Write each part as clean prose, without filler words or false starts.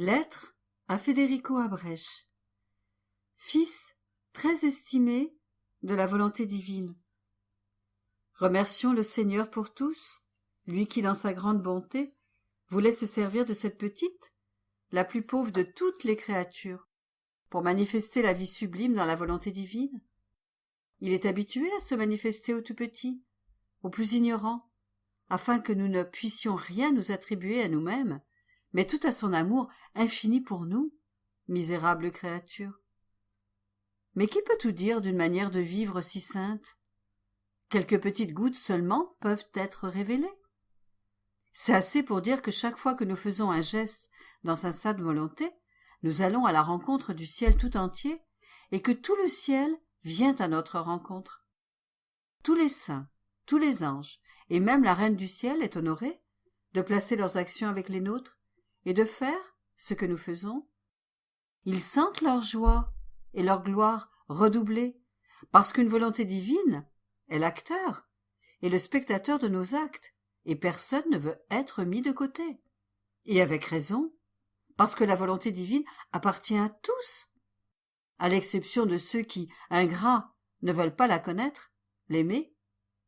Lettre à Federico Abrech. Fils très estimé de la volonté divine. Remercions le Seigneur pour tous, lui qui dans sa grande bonté voulait se servir de cette petite, la plus pauvre de toutes les créatures, pour manifester la vie sublime dans la volonté divine. Il est habitué à se manifester aux tout petits, aux plus ignorants, afin que nous ne puissions rien nous attribuer à nous-mêmes, mais tout à son amour infini pour nous, misérables créatures. Mais qui peut tout dire d'une manière de vivre si sainte? Quelques petites gouttes seulement peuvent être révélées. C'est assez pour dire que chaque fois que nous faisons un geste dans sa sainte volonté, nous allons à la rencontre du ciel tout entier, et que tout le ciel vient à notre rencontre. Tous les saints, tous les anges, et même la Reine du ciel est honorée de placer leurs actions avec les nôtres et de faire ce que nous faisons. Ils sentent leur joie et leur gloire redoubler, parce qu'une volonté divine est l'acteur et le spectateur de nos actes, et personne ne veut être mis de côté. Et avec raison, parce que la volonté divine appartient à tous, à l'exception de ceux qui, ingrats, ne veulent pas la connaître, l'aimer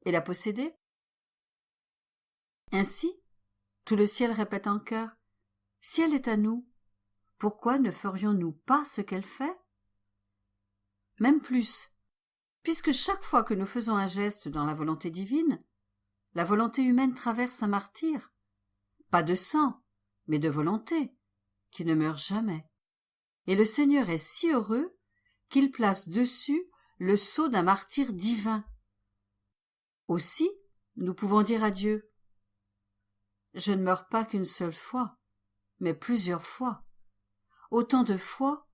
et la posséder. Ainsi, tout le ciel répète en chœur: si elle est à nous, pourquoi ne ferions-nous pas ce qu'elle fait? Même plus, puisque chaque fois que nous faisons un geste dans la volonté divine, la volonté humaine traverse un martyre, pas de sang, mais de volonté, qui ne meurt jamais. Et le Seigneur est si heureux qu'il place dessus le sceau d'un martyr divin. Aussi, nous pouvons dire à Dieu: je ne meurs pas qu'une seule fois, mais plusieurs fois, autant de fois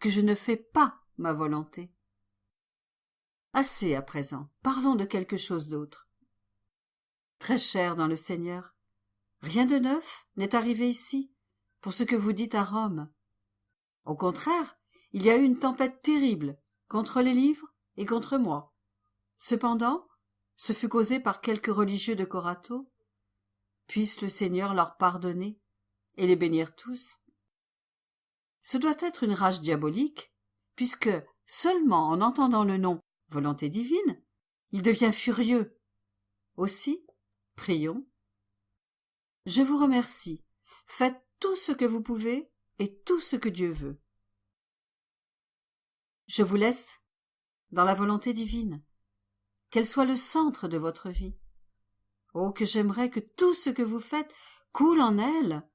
que je ne fais pas ma volonté. Assez à présent, parlons de quelque chose d'autre. Très cher dans le Seigneur, rien de neuf n'est arrivé ici, pour ce que vous dites à Rome. Au contraire, il y a eu une tempête terrible contre les livres et contre moi. Cependant, ce fut causé par quelques religieux de Corato. Puisse le Seigneur leur pardonner et les bénir tous. Ce doit être une rage diabolique, puisque, seulement en entendant le nom volonté divine, il devient furieux. Aussi, prions. Je vous remercie. Faites tout ce que vous pouvez et tout ce que Dieu veut. Je vous laisse dans la volonté divine, qu'elle soit le centre de votre vie. Oh, que j'aimerais que tout ce que vous faites coule en elle,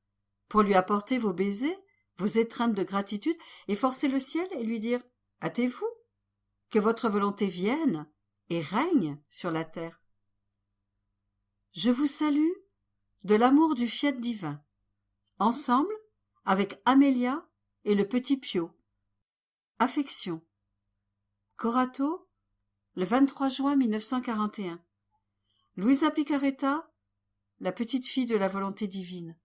pour lui apporter vos baisers, vos étreintes de gratitude, et forcer le ciel et lui dire: hâtez-vous, que votre volonté vienne et règne sur la terre. Je vous salue de l'amour du fiat divin, ensemble avec Amélia et le petit Pio. Affection. Corato, le 23 juin 1941. Luisa Picaretta, la petite fille de la volonté divine.